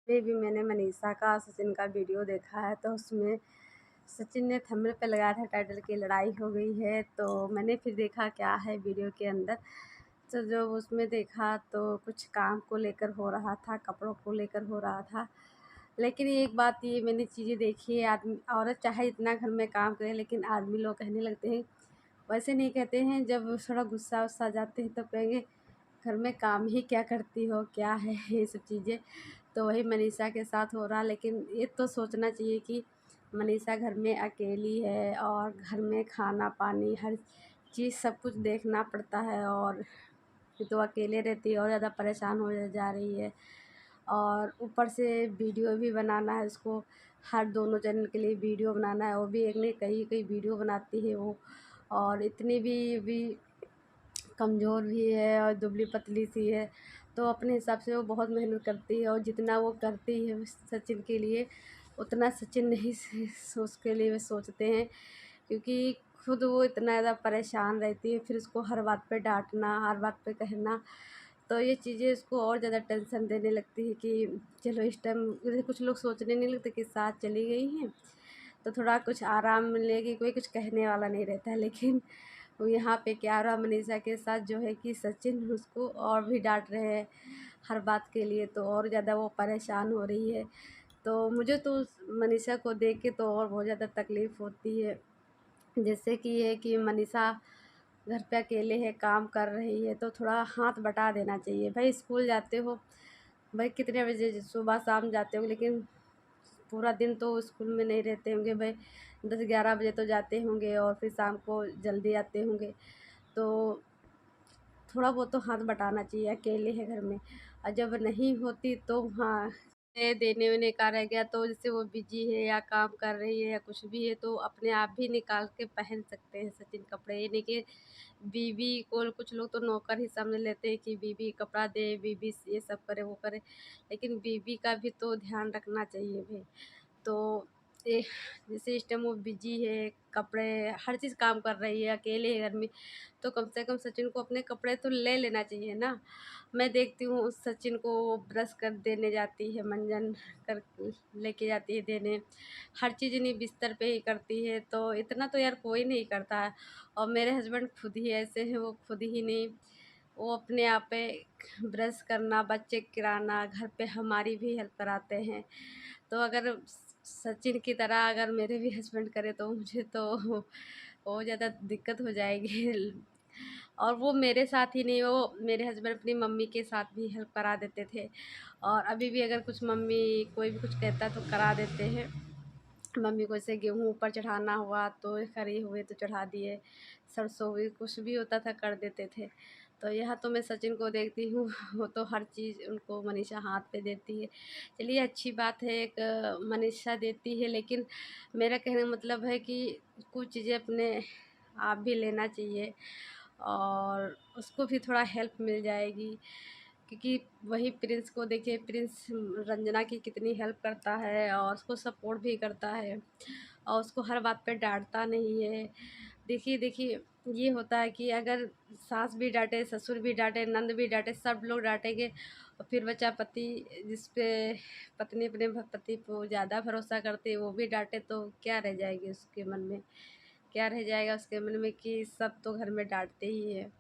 में भी मैंने मनीषा का सचिन का वीडियो देखा है, तो उसमें सचिन ने थंबनेल पे लगाया था टाइटल की लड़ाई हो गई है। तो मैंने फिर देखा क्या है वीडियो के अंदर। तो जब उसमें देखा तो कुछ काम को लेकर हो रहा था, कपड़ों को लेकर हो रहा था। लेकिन एक बात ये मैंने चीज़ें देखी है, आदमी औरत चाहे इतना घर में काम करे लेकिन आदमी लोग कहने लगते हैं, वैसे नहीं कहते हैं। जब थोड़ा गुस्सा वुस्सा आ जाते हैं तब कहेंगे घर में काम ही क्या करती हो, क्या है ये सब चीज़ें। तो वही मनीषा के साथ हो रहा। लेकिन ये तो सोचना चाहिए कि मनीषा घर में अकेली है और घर में खाना पानी हर चीज़ सब कुछ देखना पड़ता है, और ये तो अकेले रहती है और ज़्यादा परेशान हो जा रही है। और ऊपर से वीडियो भी बनाना है उसको, हर दोनों चैनल के लिए वीडियो बनाना है। वो भी एक नहीं कई कई वीडियो बनाती है वो, और इतनी भी कमज़ोर भी है और दुबली पतली सी है। तो अपने हिसाब से वो बहुत मेहनत करती है, और जितना वो करती है सचिन के लिए उतना सचिन नहीं उसके लिए वे सोचते हैं, क्योंकि खुद वो इतना ज़्यादा परेशान रहती है, फिर उसको हर बात पे डांटना, हर बात पे कहना। तो ये चीज़ें उसको और ज़्यादा टेंशन देने लगती है कि चलो इस टाइम जैसे कुछ लोग सोचने नहीं लगते कि साथ चली गई हैं तो थोड़ा कुछ आराम मिलेगी, कोई कुछ कहने वाला नहीं रहता है। लेकिन वो यहाँ पे क्या रहा मनीषा के साथ जो है कि सचिन उसको और भी डांट रहे हैं हर बात के लिए, तो और ज़्यादा वो परेशान हो रही है। तो मुझे तो उस मनीषा को देख के तो और बहुत ज़्यादा तकलीफ़ होती है। जैसे कि ये है कि मनीषा घर पे अकेले है, काम कर रही है, तो थोड़ा हाथ बटा देना चाहिए। भाई स्कूल जाते हो, भाई कितने बजे सुबह शाम जाते हो, लेकिन पूरा दिन तो स्कूल में नहीं रहते होंगे भाई, 10-11 बजे तो जाते होंगे और फिर शाम को जल्दी आते होंगे। तो थोड़ा बहुत तो हाथ बटाना चाहिए, अकेले है घर में। और जब नहीं होती तो हाँ, ये देने वेने का रह गया तो जैसे वो बिजी है या काम कर रही है या कुछ भी है तो अपने आप भी निकाल के पहन सकते हैं सचिन कपड़े। ये नहीं कि बीवी को, कुछ लोग तो नौकर ही समझ लेते हैं कि बीवी कपड़ा दे, बीवी ये सब करे वो करे, लेकिन बीवी का भी तो ध्यान रखना चाहिए भाई। तो ये जैसे इस टाइम वो बिजी है, कपड़े हर चीज़ काम कर रही है, अकेले है घर में, तो कम से कम सचिन को अपने कपड़े तो ले लेना चाहिए ना। मैं देखती हूँ उस सचिन को वो ब्रश कर देने जाती है, मंजन कर लेके जाती है देने, हर चीज़ इन्हीं बिस्तर पे ही करती है। तो इतना तो यार कोई नहीं करता है। और मेरे हस्बैंड खुद ही ऐसे हैं, वो खुद ही नहीं, वो अपने आप पे ब्रश करना, बच्चे गिराना, घर पे हमारी भी हेल्प कराते हैं। तो अगर सचिन की तरह अगर मेरे भी हस्बैंड करे तो मुझे तो बहुत ज़्यादा दिक्कत हो जाएगी। और वो मेरे साथ ही नहीं, वो मेरे हस्बैंड अपनी मम्मी के साथ भी हेल्प करा देते थे, और अभी भी अगर कुछ मम्मी कोई भी कुछ कहता तो करा देते हैं। मम्मी को जैसे गेहूँ ऊपर चढ़ाना हुआ तो खड़े हुए तो चढ़ा दिए, सरसों भी कुछ भी होता था कर देते थे। तो यहाँ तो मैं सचिन को देखती हूँ वो तो हर चीज़ उनको मनीषा हाथ पे देती है। चलिए अच्छी बात है, एक मनीषा देती है, लेकिन मेरा कहने का मतलब है कि कुछ चीज़ें अपने आप भी लेना चाहिए, और उसको भी थोड़ा हेल्प मिल जाएगी। क्योंकि वही प्रिंस को देखिए, प्रिंस रंजना की कितनी हेल्प करता है और उसको सपोर्ट भी करता है, और उसको हर बात पे डांटता नहीं है। देखिए देखिए, ये होता है कि अगर सास भी डांटे, ससुर भी डांटे, नंद भी डांटे, सब लोग डांटेंगे, और फिर बचा पति, जिस पे पत्नी अपने पति को ज़्यादा भरोसा करती है वो भी डांटे, तो क्या रह जाएगी उसके मन में, क्या रह जाएगा उसके मन में कि सब तो घर में डांटते ही है,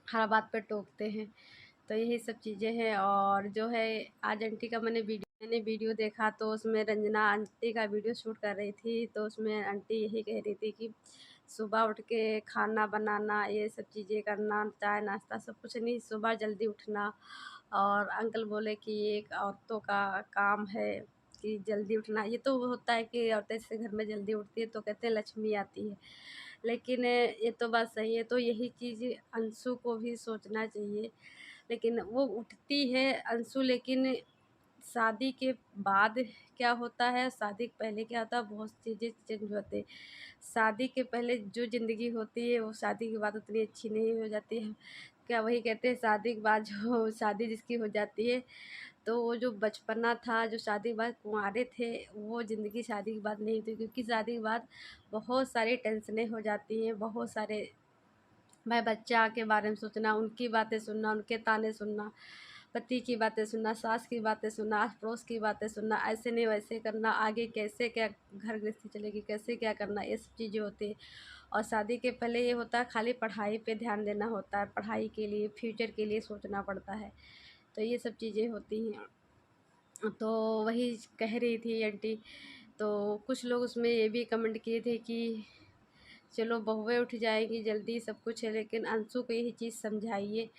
हर बात पे टोकते हैं। तो यही सब चीज़ें हैं। और जो है आज आंटी का मैंने वीडियो देखा, तो उसमें रंजना आंटी का वीडियो शूट कर रही थी, तो उसमें आंटी यही कह रही थी कि सुबह उठ के खाना बनाना, ये सब चीज़ें करना, चाय नाश्ता सब कुछ नहीं, सुबह जल्दी उठना। और अंकल बोले कि ये एक औरतों का काम है कि जल्दी उठना। ये तो होता है कि औरतें जैसे घर में जल्दी उठती है तो कहते हैं लक्ष्मी आती है, लेकिन ये तो बात सही है। तो यही चीज़ अंशु को भी सोचना चाहिए। लेकिन वो उठती है अंशु, लेकिन शादी के बाद क्या होता है, शादी के पहले क्या होता है, बहुत चीज़ें चेंज होते हैं। शादी के पहले जो ज़िंदगी होती है वो शादी के बाद उतनी अच्छी नहीं हो जाती है। क्या वही कहते हैं, शादी के बाद जो शादी जिसकी हो जाती है, तो वो जो बचपना था, जो शादी के बाद कुँवारे थे, वो ज़िंदगी शादी के बाद नहीं होती, क्योंकि शादी के बाद बहुत सारी टेंशनें हो जाती हैं, बहुत सारे भाई बच्चा के बारे में सोचना, उनकी बातें सुनना, उनके ताने सुनना, पति की बातें सुनना, सास की बातें सुनना, आस पड़ोस की बातें सुनना, ऐसे नहीं वैसे करना, आगे कैसे क्या घर गृहस्थी चलेगी, कैसे क्या करना, ये सब चीज़ें होती हैं। और शादी के पहले ये होता है खाली पढ़ाई पे ध्यान देना होता है, पढ़ाई के लिए, फ्यूचर के लिए सोचना पड़ता है। तो ये सब चीज़ें होती हैं। तो वही कह रही थी आंटी, तो कुछ लोग उसमें ये भी कमेंट किए थे कि चलो बहुएँ उठ जाएंगी जल्दी सब कुछ है, लेकिन अंशु को यही चीज़ समझाइए।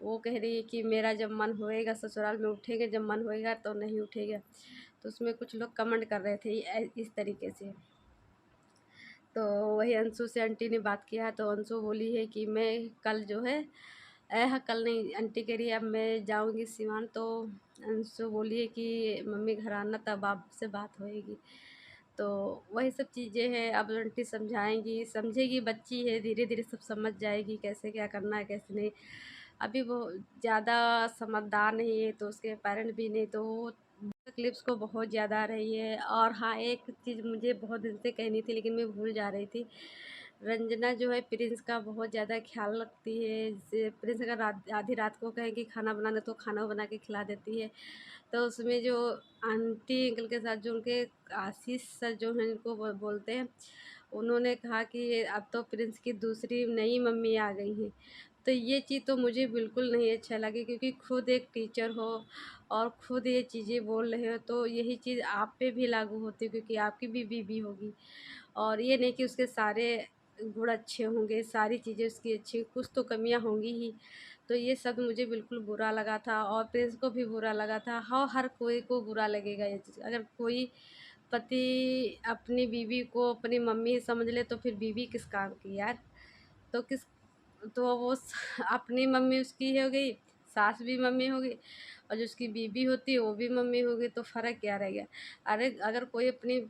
वो कह रही है कि मेरा जब मन होएगा ससुराल में उठेंगे, जब मन होएगा तो नहीं उठेगा। तो उसमें कुछ लोग कमेंट कर रहे थे इस तरीके से। तो वही अंशु से आंटी ने बात किया है, तो अंशु बोली है कि मैं कल जो है हाँ कल नहीं, आंटी कह रही है अब मैं जाऊंगी सिवान। तो अंशु बोली है कि मम्मी घर आना तब आपसे बात होएगी। तो वही सब चीज़ें हैं, अब आंटी समझाएंगी, समझेगी, बच्ची है, धीरे धीरे सब समझ जाएगी कैसे क्या करना है कैसे नहीं। अभी वो ज़्यादा समझदार नहीं है, तो उसके पेरेंट भी नहीं, तो वो क्लिप्स को बहुत ज़्यादा आ रही है। और हाँ, एक चीज़ मुझे बहुत दिन से कहनी थी लेकिन मैं भूल जा रही थी। रंजना जो है प्रिंस का बहुत ज़्यादा ख्याल रखती है। जैसे प्रिंस अगर आधी रात को कहे कि खाना बनाना तो खाना बना के खिला देती है। तो उसमें जो आंटी अंकल के साथ जो उनके आशीष सर जो हैं इनको बोलते हैं, उन्होंने कहा कि अब तो प्रिंस की दूसरी नई मम्मी आ गई हैं। तो ये चीज़ तो मुझे बिल्कुल नहीं अच्छा लगी, क्योंकि खुद एक टीचर हो और खुद ये चीज़ें बोल रहे हो, तो यही चीज़ आप पे भी लागू होती है, क्योंकि आपकी भी बीवी होगी। और ये नहीं कि उसके सारे गुण अच्छे होंगे, सारी चीज़ें उसकी अच्छी, कुछ तो कमियां होंगी ही। तो ये सब मुझे बिल्कुल बुरा लगा था और प्रिंस को भी बुरा लगा था। हाँ, हर कोई को बुरा लगेगा ये चीज़। अगर कोई पति अपनी बीवी को अपनी मम्मी समझ ले तो फिर बीवी किस काम की यार। तो किस, तो वो अपनी मम्मी उसकी हो गई, सास भी मम्मी हो गई, और जो उसकी बीवी होती है वो भी मम्मी हो गई, तो फ़र्क क्या रह गया। अरे अगर कोई अपनी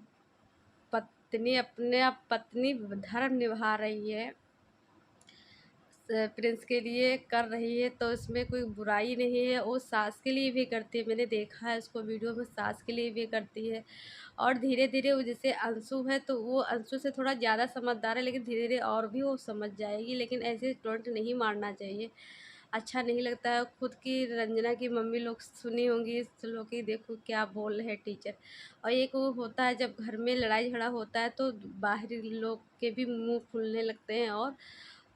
पत्नी अपने पत्नी धर्म निभा रही है, प्रिंस के लिए कर रही है, तो इसमें कोई बुराई नहीं है। वो सास के लिए भी करती है, मैंने देखा है उसको वीडियो में, सास के लिए भी करती है। और धीरे धीरे वो जैसे अंशु है तो वो अंशु से थोड़ा ज़्यादा समझदार है, लेकिन धीरे धीरे और भी वो समझ जाएगी। लेकिन ऐसे टोंट नहीं मारना चाहिए, अच्छा नहीं लगता है। खुद की रंजना की मम्मी लोग सुनी होंगी इस लोग की, देखो क्या बोल रहे हैं टीचर। और एक वो होता है जब घर में लड़ाई झगड़ा होता है तो बाहरी लोग के भी मुंह खुलने लगते हैं और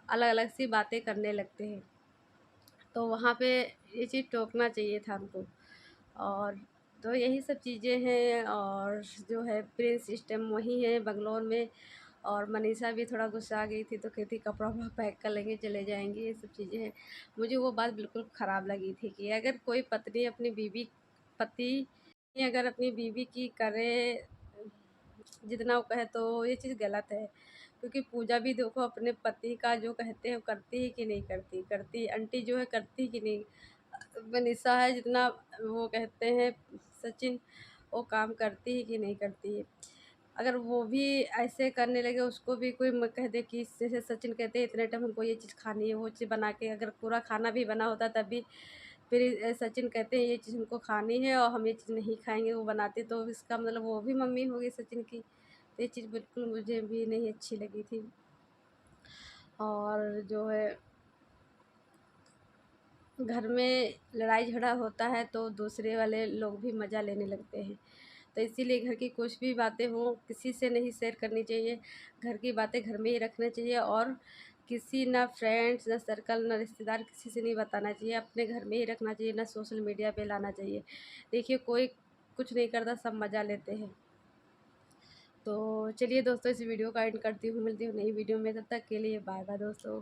अलग अलग सी बातें करने लगते हैं। तो वहाँ पे ये चीज़ टोकना चाहिए था हमको। और तो यही सब चीज़ें हैं। और जो है प्रिंस इस टाइम वहीं है बंगलोर में। और मनीषा भी थोड़ा गुस्सा आ गई थी, तो कहती कपड़ा वपड़ा पैक कर लेंगे चले जाएंगे, ये सब चीज़ें हैं। मुझे वो बात बिल्कुल ख़राब लगी थी कि अगर कोई पत्नी अपनी बीवी पति अगर अपनी बीवी की करे जितना वो कहे, तो ये चीज़ गलत है। क्योंकि पूजा भी देखो अपने पति का जो कहते हैं वो करती है कि नहीं करती, करती आंटी जो है करती कि नहीं। मनीषा है जितना वो कहते हैं सचिन, वो काम करती है कि नहीं करती है। अगर वो भी ऐसे करने लगे, उसको भी कोई कह दे कि जैसे सचिन कहते हैं इतने टाइम हमको ये चीज़ खानी है, वो चीज़ बना के, अगर पूरा खाना भी बना होता तब भी फिर सचिन कहते हैं ये चीज़ हमको खानी है और हम ये चीज़ नहीं खाएंगे, वो बनाते, तो इसका मतलब वो भी मम्मी होगी सचिन की। तो ये चीज़ बिल्कुल मुझे भी नहीं अच्छी लगी थी। और जो है घर में लड़ाई झगड़ा होता है तो दूसरे वाले लोग भी मज़ा लेने लगते हैं। तो इसीलिए घर की कुछ भी बातें हों किसी से नहीं शेयर करनी चाहिए। घर की बातें घर में ही रखना चाहिए, और किसी ना फ्रेंड्स ना सर्कल ना रिश्तेदार किसी से नहीं बताना चाहिए, अपने घर में ही रखना चाहिए, ना सोशल मीडिया पे लाना चाहिए। देखिए कोई कुछ नहीं करता, सब मज़ा लेते हैं। तो चलिए दोस्तों, इस वीडियो का एंड करती हूँ, मिलती हूँ नई वीडियो में, तब तक के लिए बाय बाय दोस्तों।